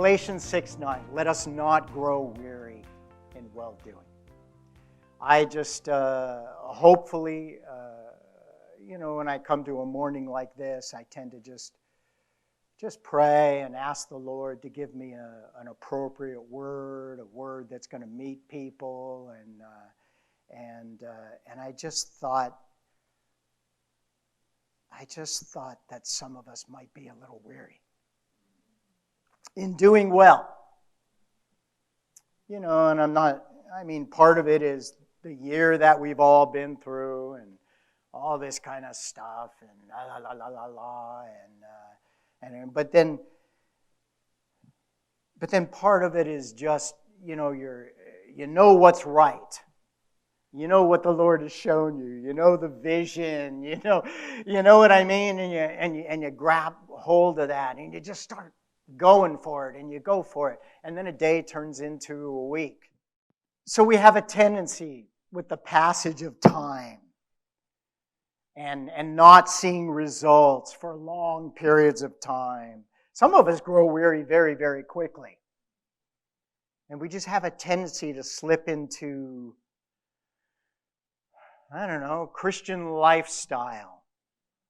Galatians 6:9, let us not grow weary in well-doing. I just, hopefully, when I come to a morning like this, I tend to just pray and ask the Lord to give me an appropriate word, a word that's going to meet people, and I just thought that some of us might be a little weary in doing well. And part of it is the year that we've all been through and all this kind of stuff and but then part of it is just, you know what's right. You know what the Lord has shown you. You know the vision. You know what I mean, and you grab hold of that, and you just start going for it, and you go for it, and then a day turns into a week. So we have a tendency with the passage of time and not seeing results for long periods of time. Some of us grow weary very, very quickly, and we just have a tendency to slip into, Christian lifestyle,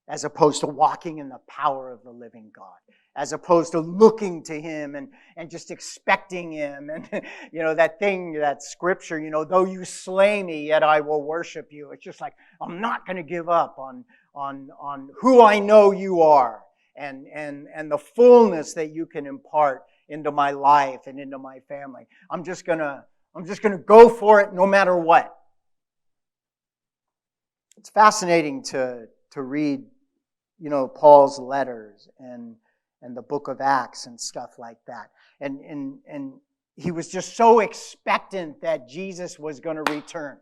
as opposed to walking in the power of the living God, as opposed to looking to Him and just expecting Him. And, that scripture, though you slay me, yet I will worship you. It's just like, I'm not going to give up on who I know you are and the fullness that you can impart into my life and into my family. I'm just going to go for it no matter what. It's fascinating to read, Paul's letters and the book of Acts and stuff like that. And he was just so expectant that Jesus was going to return.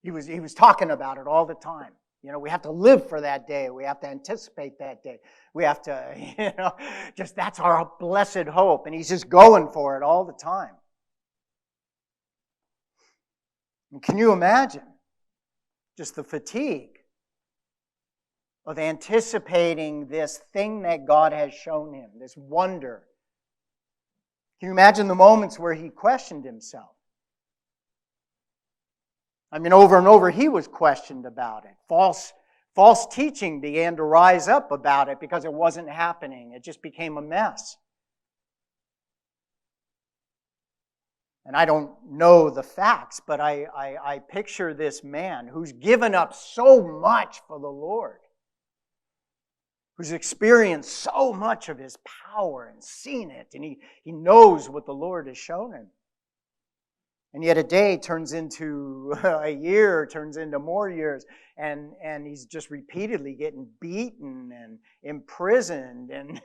He was talking about it all the time. We have to live for that day. We have to anticipate that day. We have to, just that's our blessed hope. And he's just going for it all the time. And can you imagine just the fatigue of anticipating this thing that God has shown him, this wonder? Can you imagine the moments where he questioned himself? Over and over he was questioned about it. False teaching began to rise up about it because it wasn't happening. It just became a mess. And I don't know the facts, but I picture this man who's given up so much for the Lord, who's experienced so much of His power and seen it, and he knows what the Lord has shown him. And yet a day turns into a year, turns into more years, and he's just repeatedly getting beaten and imprisoned, and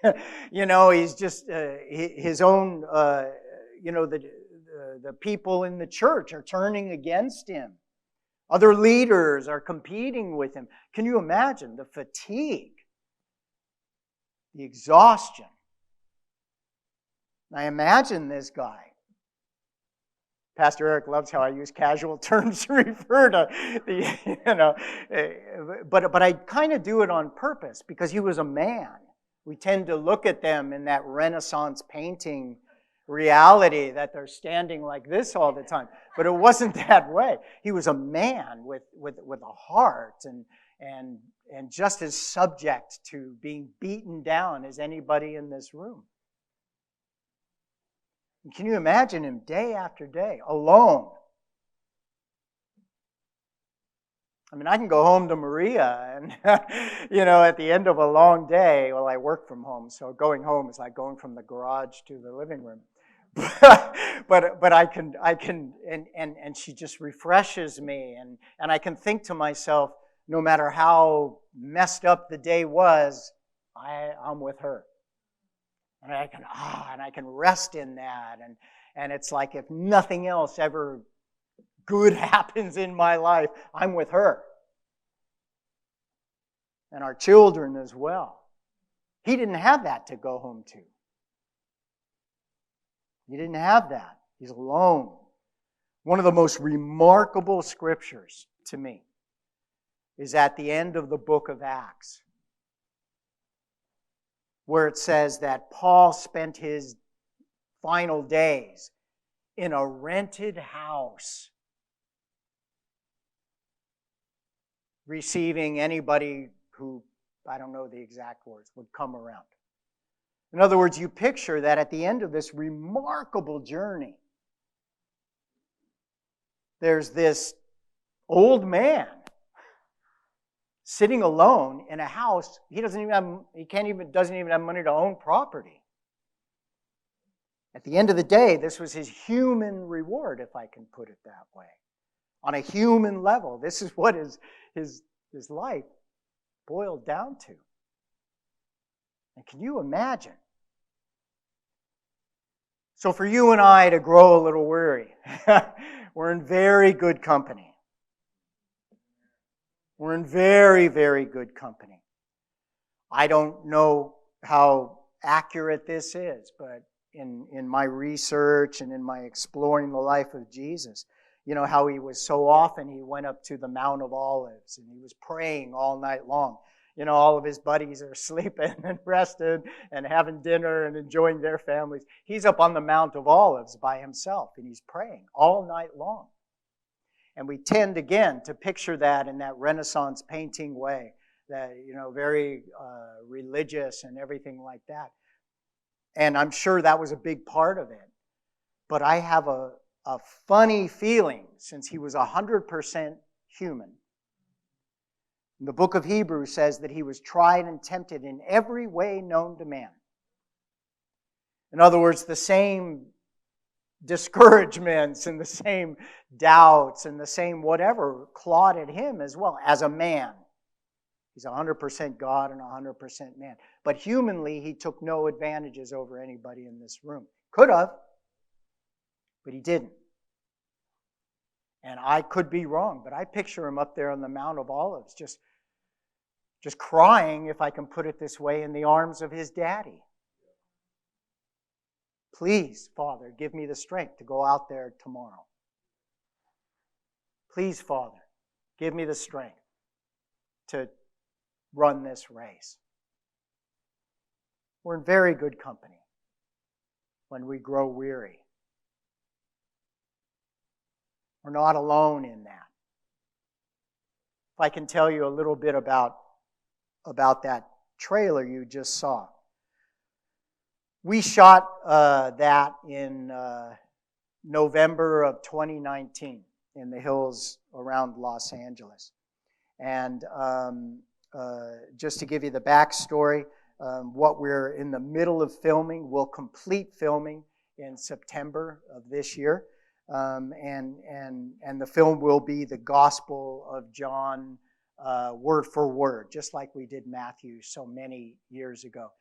he's just his own the people in the church are turning against him. Other leaders are competing with him. Can you imagine the fatigue, the exhaustion? I imagine this guy. Pastor Eric loves how I use casual terms to refer to but I kind of do it on purpose because he was a man. We tend to look at them in that Renaissance painting reality that they're standing like this all the time. But it wasn't that way. He was a man with a heart and just as subject to being beaten down as anybody in this room. And can you imagine him day after day, alone? I can go home to Maria and, at the end of a long day, well, I work from home, so going home is like going from the garage to the living room. but I can, and she just refreshes me, and I can think to myself, no matter how messed up the day was, I'm with her. And I can rest in that, and it's like if nothing else ever good happens in my life, I'm with her. And our children as well. He didn't have that to go home to. He didn't have that. He's alone. One of the most remarkable scriptures to me is at the end of the book of Acts. where it says that Paul spent his final days in a rented house, receiving anybody who, I don't know the exact words, would come around. In other words, you picture that at the end of this remarkable journey, there's this old man sitting alone in a house. He doesn't even have money to own property. At the end of the day, this was his human reward, if I can put it that way. On a human level, this is what his life boiled down to. And can you imagine? So for you and I to grow a little weary, we're in very good company. We're in very, very good company. I don't know how accurate this is, but in my research and in my exploring the life of Jesus, you know how he was so often, he went up to the Mount of Olives and he was praying all night long. You know, all of his buddies are sleeping and resting and having dinner and enjoying their families. He's up on the Mount of Olives by himself and he's praying all night long. And we tend, again, to picture that in that Renaissance painting way, that, you know, very religious and everything like that. And I'm sure that was a big part of it. But I have a funny feeling, since he was 100% human. The book of Hebrews says that he was tried and tempted in every way known to man. In other words, the same discouragements and the same doubts and the same whatever clawed at him as well as a man. He's 100% God and 100% man. But humanly, he took no advantages over anybody in this room. Could have, but he didn't. And I could be wrong, but I picture him up there on the Mount of Olives, just crying, if I can put it this way, in the arms of his daddy. Please, Father, give me the strength to go out there tomorrow. Please, Father, give me the strength to run this race. We're in very good company when we grow weary. We're not alone in that. If I can tell you a little bit about that trailer you just saw. We shot that in November of 2019 in the hills around Los Angeles. And just to give you the backstory, what we're in the middle of filming, we'll complete filming in September of this year. And the film will be the Gospel of John word for word, just like we did Matthew so many years ago.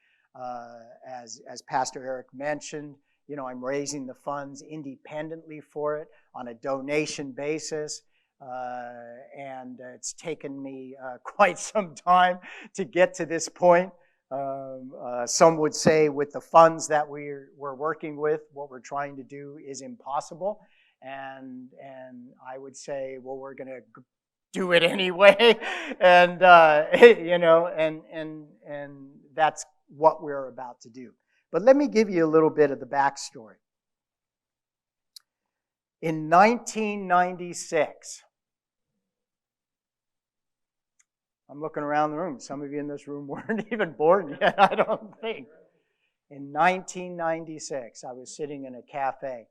As Pastor Eric mentioned, you know, I'm raising the funds independently for it on a donation basis. And it's taken me quite some time to get to this point. Some would say with the funds that we're working with, what we're trying to do is impossible. And I would say, well, we're going to do it anyway. And, you know, and that's what we're about to do. But let me give you a little bit of the backstory. In 1996, I'm looking around the room. Some of you in this room weren't even born yet, I don't think. In 1996, I was sitting in a cafe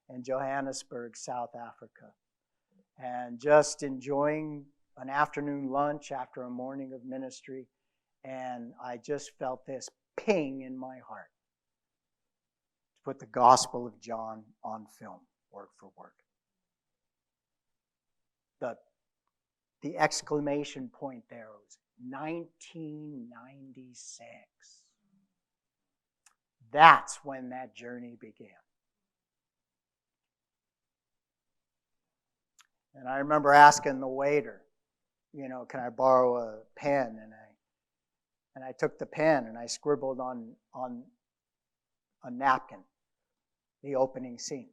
in Johannesburg, South Africa, and just enjoying an afternoon lunch after a morning of ministry, and I just felt this ping in my heart to put the Gospel of John on film, word for word. The exclamation point there was 1996. That's when that journey began. And I remember asking the waiter, you know, can I borrow a pen? And I took the pen and I scribbled on a napkin the opening scene.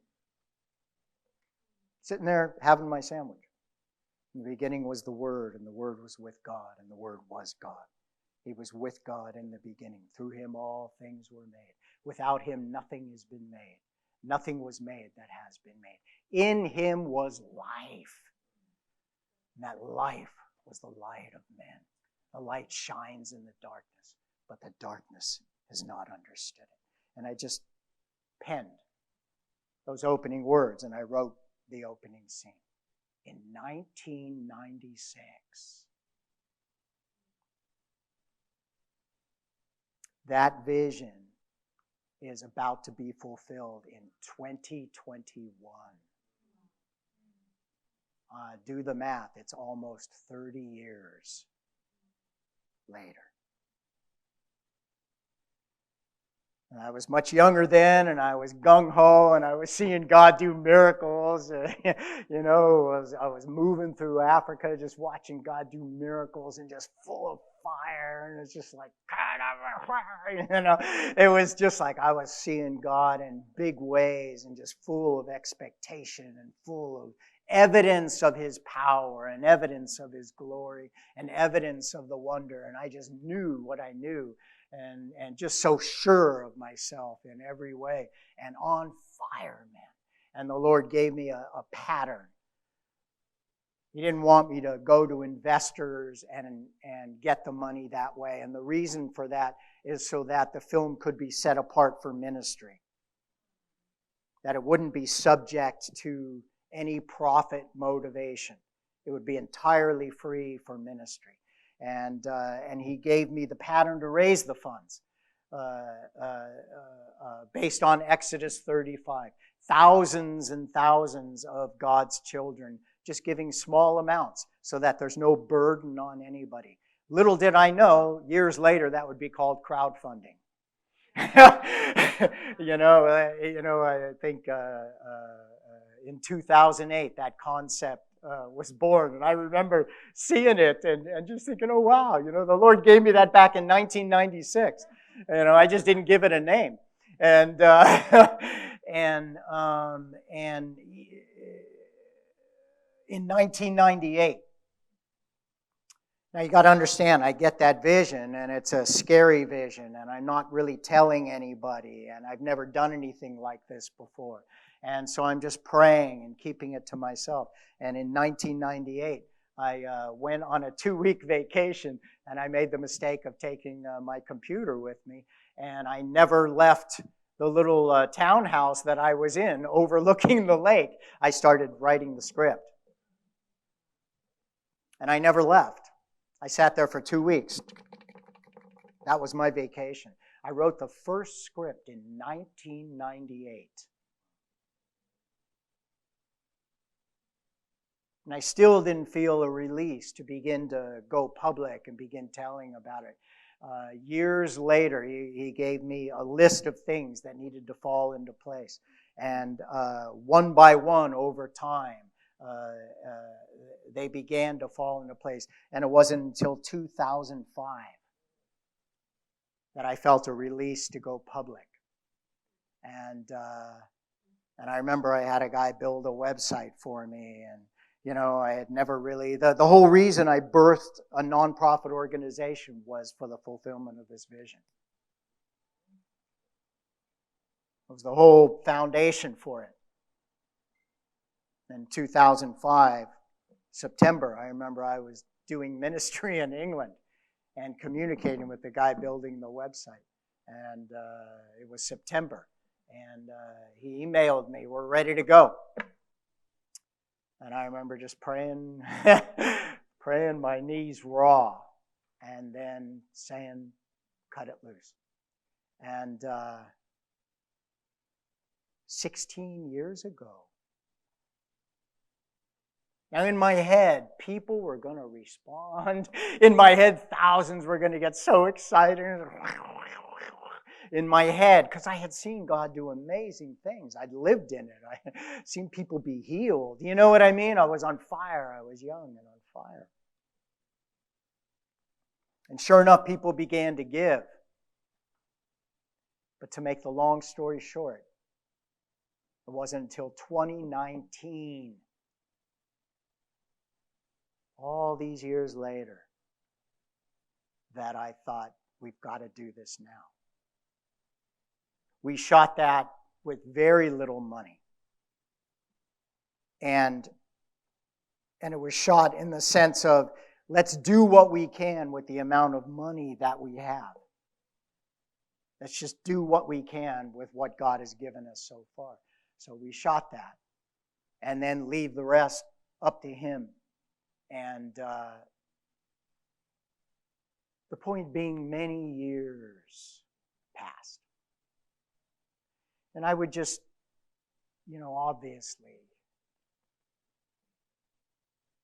Sitting there having my sandwich. In the beginning was the Word, and the Word was with God, and the Word was God. He was with God in the beginning. Through him all things were made. Without him nothing has been made. Nothing was made that has been made. In him was life. And that life was the light of men. The light shines in the darkness, but the darkness has not understood it. And I just penned those opening words, and I wrote the opening scene. In 1996, that vision is about to be fulfilled in 2021. Do the math. It's almost 30 years later. And I was much younger then, and I was gung-ho, and I was seeing God do miracles. I was moving through Africa, just watching God do miracles, and just full of fire, and it's just like, it was just like I was seeing God in big ways, and just full of expectation, and full of evidence of his power, and evidence of his glory, and evidence of the wonder. And I just knew what I knew, and just so sure of myself in every way, and on fire, man. And the Lord gave me a pattern. He didn't want me to go to investors and get the money that way. And the reason for that is so that the film could be set apart for ministry. That it wouldn't be subject to any profit motivation. It would be entirely free for ministry. And he gave me the pattern to raise the funds based on Exodus 35. Thousands and thousands of God's children just giving small amounts so that there's no burden on anybody. Little did I know, years later, that would be called crowdfunding. I think in 2008 that concept was born, and I remember seeing it and just thinking, oh wow, the Lord gave me that back in 1996. I just didn't give it a name, and in 1998. Now you got to understand, I get that vision, and it's a scary vision, and I'm not really telling anybody, and I've never done anything like this before. And so I'm just praying and keeping it to myself. And in 1998, I went on a 2-week vacation, and I made the mistake of taking my computer with me, and I never left the little townhouse that I was in overlooking the lake. I started writing the script. And I never left. I sat there for 2 weeks. That was my vacation. I wrote the first script in 1998. And I still didn't feel a release to begin to go public and begin telling about it. Years later, he gave me a list of things that needed to fall into place. And one by one, over time, they began to fall into place. And it wasn't until 2005 that I felt a release to go public. And I remember I had a guy build a website for me, and I had never really, the whole reason I birthed a nonprofit organization was for the fulfillment of this vision. It was the whole foundation for it. In 2005, September, I remember I was doing ministry in England and communicating with the guy building the website. And it was September. And he emailed me, we're ready to go. And I remember just praying, praying my knees raw, and then saying, cut it loose. And 16 years ago, now in my head, people were going to respond. In my head, thousands were going to get so excited. In my head, because I had seen God do amazing things. I'd lived in it. I had seen people be healed. You know what I mean? I was on fire. I was young and on fire. And sure enough, people began to give. But to make the long story short, it wasn't until 2019, all these years later, that I thought, we've got to do this now. We shot that with very little money. And it was shot in the sense of, let's do what we can with the amount of money that we have. Let's just do what we can with what God has given us so far. So we shot that. And then leave the rest up to Him. And the point being, many years passed. And I would just, obviously,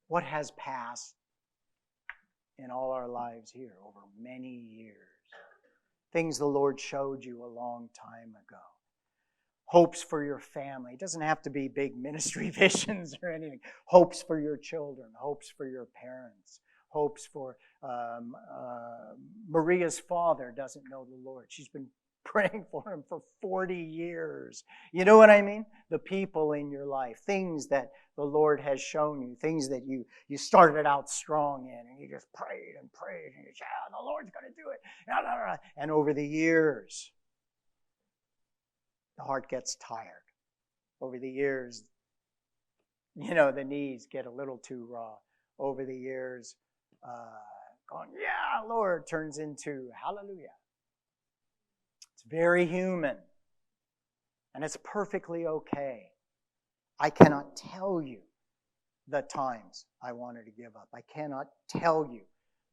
what has passed in all our lives here over many years? Things the Lord showed you a long time ago. Hopes for your family. It doesn't have to be big ministry visions or anything. Hopes for your children. Hopes for your parents. Hopes for Maria's father doesn't know the Lord. She's been praying for him for 40 years. You know what I mean? The people in your life. Things that the Lord has shown you. Things that you started out strong in. And you just prayed and prayed. And you said, the Lord's going to do it. And over the years, the heart gets tired. Over the years, the knees get a little too raw. Over the years, going, yeah, Lord, turns into hallelujah. It's very human. And it's perfectly okay. I cannot tell you the times I wanted to give up. I cannot tell you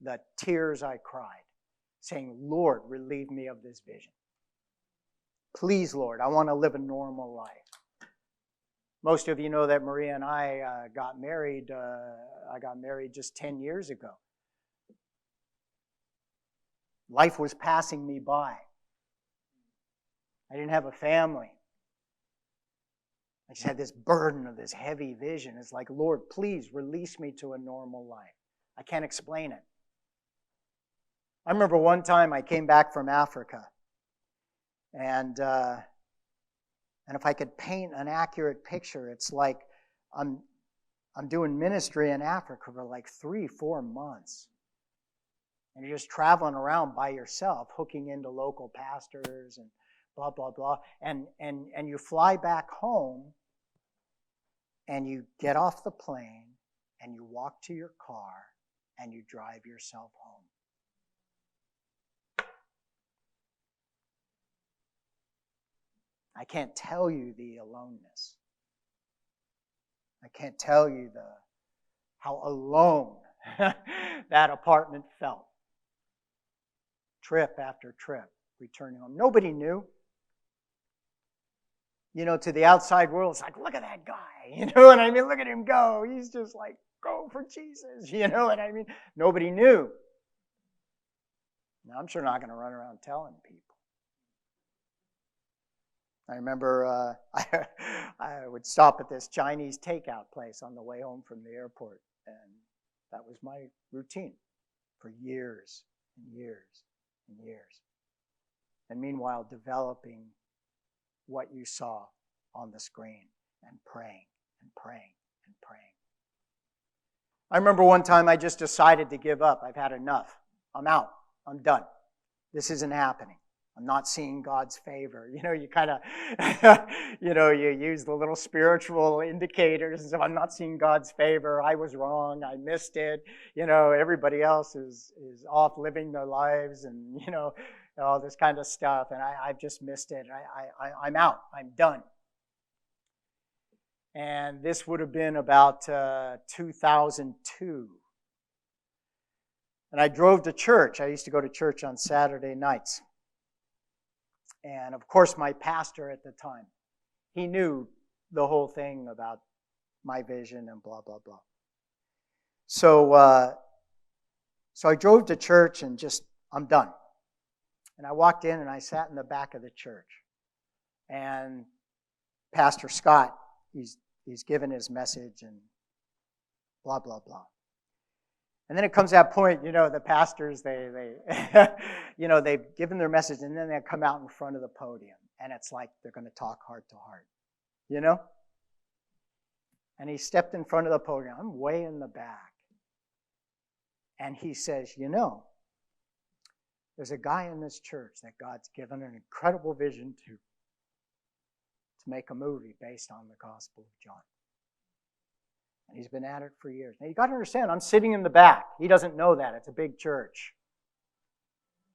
the tears I cried, saying, Lord, relieve me of this vision. Please, Lord, I want to live a normal life. Most of you know that Maria and I got married. I got married just 10 years ago. Life was passing me by. I didn't have a family. I just had this burden of this heavy vision. It's like, Lord, please release me to a normal life. I can't explain it. I remember one time I came back from Africa. And if I could paint an accurate picture, it's like I'm doing ministry in Africa for like 3-4 months. And you're just traveling around by yourself, hooking into local pastors and blah, blah, blah. And you fly back home and you get off the plane and you walk to your car and you drive yourself home. I can't tell you the aloneness. I can't tell you how alone that apartment felt. Trip after trip, returning home. Nobody knew. To the outside world, it's like, look at that guy. You know what I mean? Look at him go. He's just like, go for Jesus. You know what I mean? Nobody knew. Now, I'm sure not going to run around telling people. I remember I would stop at this Chinese takeout place on the way home from the airport, and that was my routine for years and years and years. And meanwhile, developing what you saw on the screen and praying and praying and praying. I remember one time I just decided to give up. I've had enough. I'm out. I'm done. This isn't happening. I'm not seeing God's favor. You kind of, you use the little spiritual indicators. I'm not seeing God's favor. I was wrong. I missed it. Everybody else is off living their lives and, all this kind of stuff. And I've just missed it. I'm out. I'm done. And this would have been about 2002. And I drove to church. I used to go to church on Saturday nights. And of course, my pastor at the time, he knew the whole thing about my vision and blah, blah, blah. So I drove to church and I'm done. And I walked in and I sat in the back of the church. And Pastor Scott, he's given his message and blah, blah, blah. And then it comes that point, the pastors, they've given their message and then they come out in front of the podium. And it's like they're going to talk heart to heart, And he stepped in front of the podium. I'm way in the back. And he says, there's a guy in this church that God's given an incredible vision to make a movie based on the Gospel of John. And he's been at it for years. Now, you got to understand, I'm sitting in the back. He doesn't know that. It's a big church.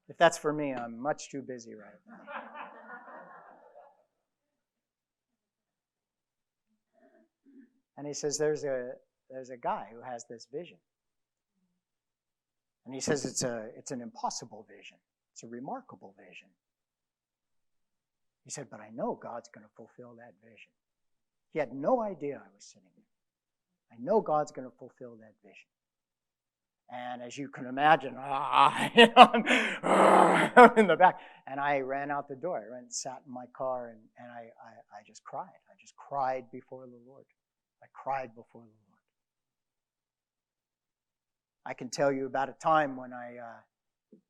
If that's for me, I'm much too busy right now. And he says, there's a guy who has this vision. And he says it's an impossible vision. It's a remarkable vision. He said, but I know God's going to fulfill that vision. He had no idea I was sitting there. I know God's going to fulfill that vision. And as you can imagine, I'm in the back. And I ran out the door. I ran and sat in my car, and I just cried. I just cried before the Lord. I cried before the Lord. I can tell you about a time when I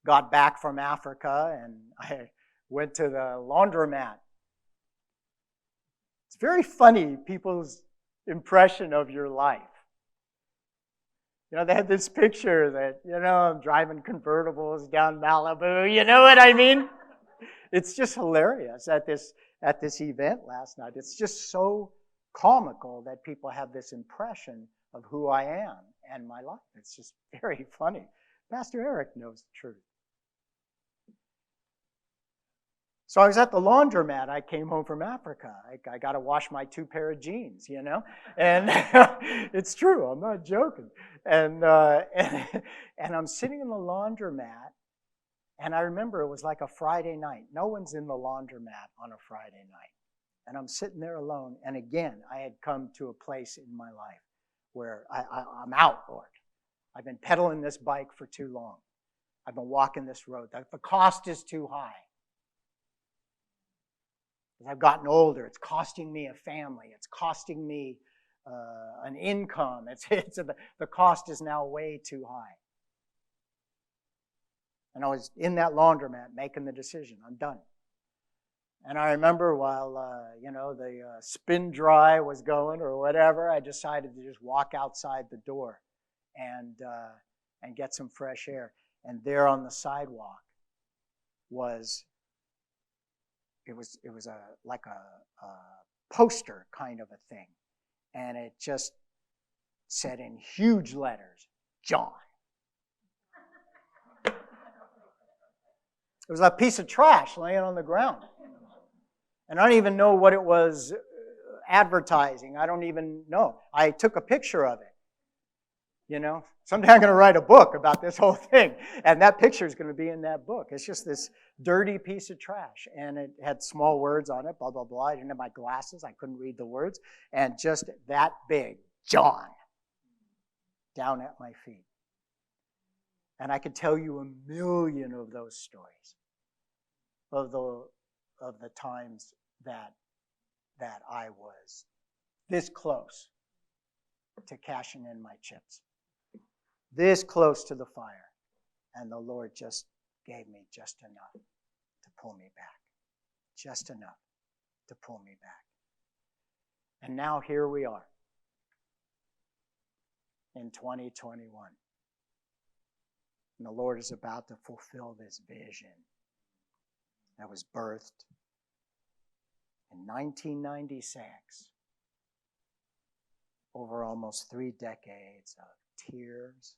got back from Africa and I went to the laundromat. It's very funny, people's impression of your life. You know, they had this picture that, I'm driving convertibles down Malibu. You know what I mean? It's just hilarious at this event last night. It's just so comical that people have this impression of who I am and my life. It's just very funny. Pastor Eric knows the truth. So I was at the laundromat. I came home from Africa. I got to wash my 2 pair of jeans, And it's true. I'm not joking. And I'm sitting in the laundromat, and I remember it was like a Friday night. No one's in the laundromat on a Friday night. And I'm sitting there alone. And again, I had come to a place in my life where I'm out, Lord. I've been pedaling this bike for too long. I've been walking this road. The cost is too high. As I've gotten older, it's costing me a family. It's costing me an income. The cost is now way too high. And I was in that laundromat making the decision. I'm done. And I remember while, the spin dry was going or whatever, I decided to just walk outside the door and get some fresh air. And there on the sidewalk was like a poster kind of a thing. And it just said in huge letters, John. It was a piece of trash laying on the ground. And I don't even know what it was advertising. I don't even know. I took a picture of it. Someday I'm going to write a book about this whole thing. And that picture is going to be in that book. It's just this dirty piece of trash. And it had small words on it, blah, blah, blah. I didn't have my glasses. I couldn't read the words. And just that big, John, down at my feet. And I could tell you a million of those stories of the times that I was this close to cashing in my chips. This close to the fire. And the Lord just gave me just enough to pull me back. Just enough to pull me back. And now here we are in 2021. And the Lord is about to fulfill this vision that was birthed in 1996 over almost 3 decades of tears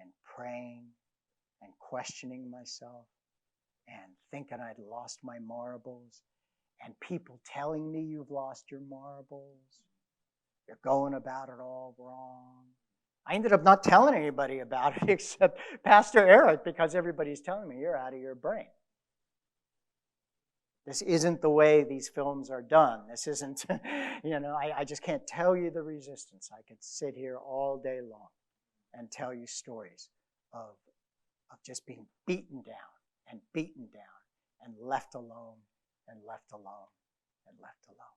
and praying and questioning myself and thinking I'd lost my marbles and people telling me you've lost your marbles. You're going about it all wrong. I ended up not telling anybody about it except Pastor Eric because everybody's telling me you're out of your brain. This isn't the way these films are done. This isn't, I just can't tell you the resistance. I could sit here all day long and tell you stories of just being beaten down and left alone and left alone and left alone.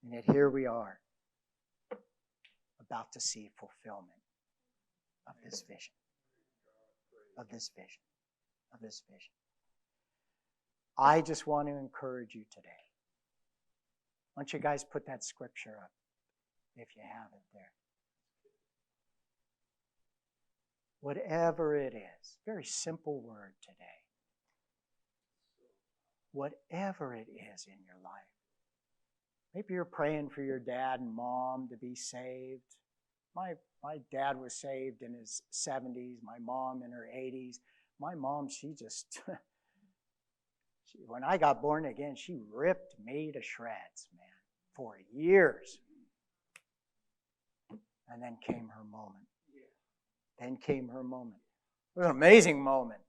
And yet here we are about to see fulfillment of this vision, of this vision, of this vision. I just want to encourage you today. Why don't you guys put that scripture up if you have it there. Whatever it is. Very simple word today. Whatever it is in your life. Maybe you're praying for your dad and mom to be saved. My dad was saved in his 70s, my mom in her 80s. My mom, she just, when I got born again, she ripped me to shreds, man, for years. And then came her moment. Then came her moment. It was an amazing moment.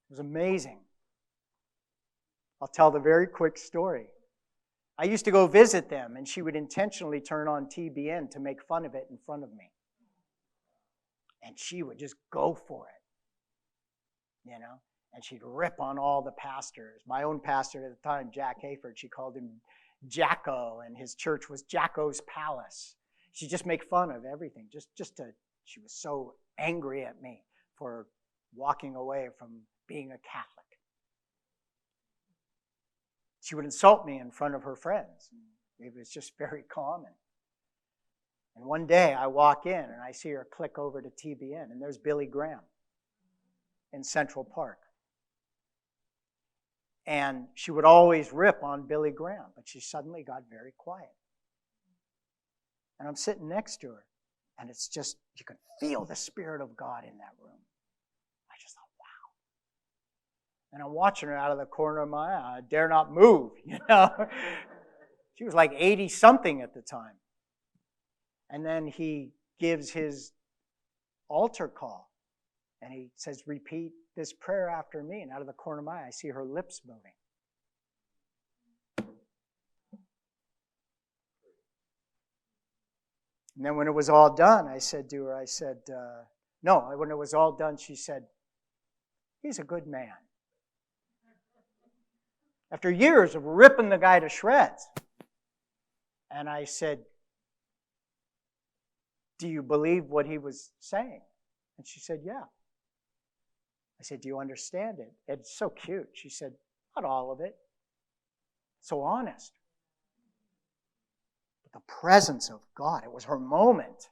It was amazing. I'll tell the very quick story. I used to go visit them, and she would intentionally turn on TBN to make fun of it in front of me. And she would just go for it, you know. And she'd rip on all the pastors. My own pastor at the time, Jack Hayford, she called him Jacko, and his church was Jacko's Palace. She'd just make fun of everything. She was so angry at me for walking away from being a Catholic. She would insult me in front of her friends. It was just very common. And one day I walk in and I see her click over to TBN, and there's Billy Graham in Central Park. And she would always rip on Billy Graham, but she suddenly got very quiet. And I'm sitting next to her, and it's just, you could feel the Spirit of God in that room. I just thought, wow. And I'm watching her out of the corner of my eye. I dare not move, you know. She was like 80-something at the time. And then he gives his altar call. And he says, repeat this prayer after me. And out of the corner of my eye, I see her lips moving. And then when it was all done, I said to her, when it was all done, she said, he's a good man. After years of ripping the guy to shreds. And I said, do you believe what he was saying? And she said, yeah. I said, do you understand it? It's so cute. She said, not all of it. So honest. But the presence of God, it was her moment.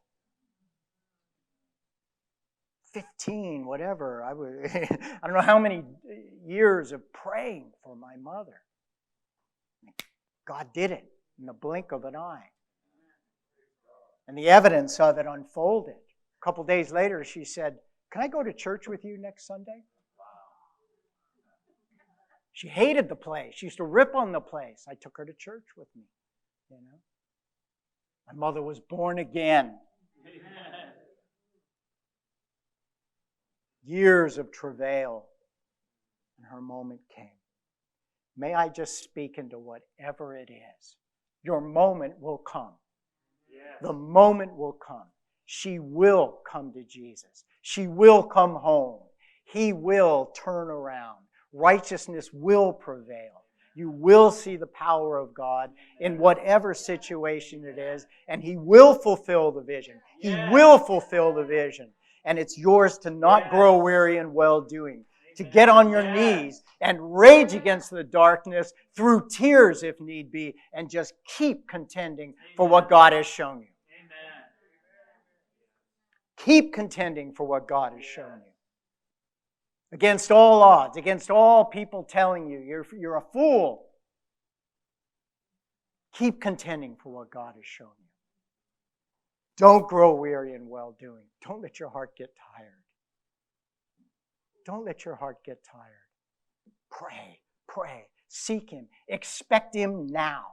15, whatever. I don't know how many years of praying for my mother. God did it in the blink of an eye. And the evidence of it unfolded. A couple days later, she said, can I go to church with you next Sunday? She hated the place. She used to rip on the place. I took her to church with me. You know, my mother was born again. Years of travail, and her moment came. May I just speak into whatever it is. Your moment will come. The moment will come. She will come to Jesus. She will come home. He will turn around. Righteousness will prevail. You will see the power of God in whatever situation it is, and He will fulfill the vision. He will fulfill the vision. And it's yours to not grow weary in well-doing, to get on your knees and rage against the darkness through tears if need be, and just keep contending for what God has shown you. Keep contending for what God has shown you. Against all odds, against all people telling you you're a fool. Keep contending for what God has shown you. Don't grow weary in well-doing. Don't let your heart get tired. Don't let your heart get tired. Pray, seek Him, expect Him now.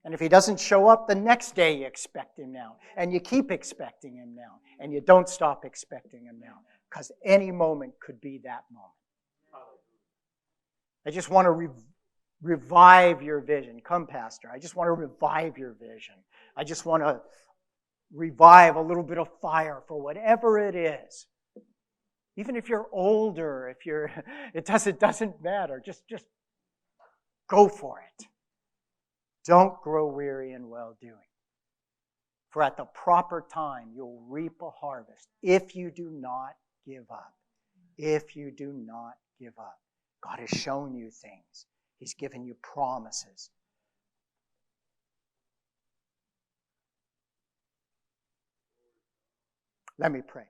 And if He doesn't show up the next day, you expect Him now. And you keep expecting Him now. And you don't stop expecting Him now. Because any moment could be that moment. I just want to revive your vision. Come, Pastor. I just want to revive your vision. I just want to revive a little bit of fire for whatever it is. Even if you're older, it doesn't matter. Just go for it. Don't grow weary in well-doing. For at the proper time, you'll reap a harvest if you do not give up. If you do not give up. God has shown you things. He's given you promises. Let me pray.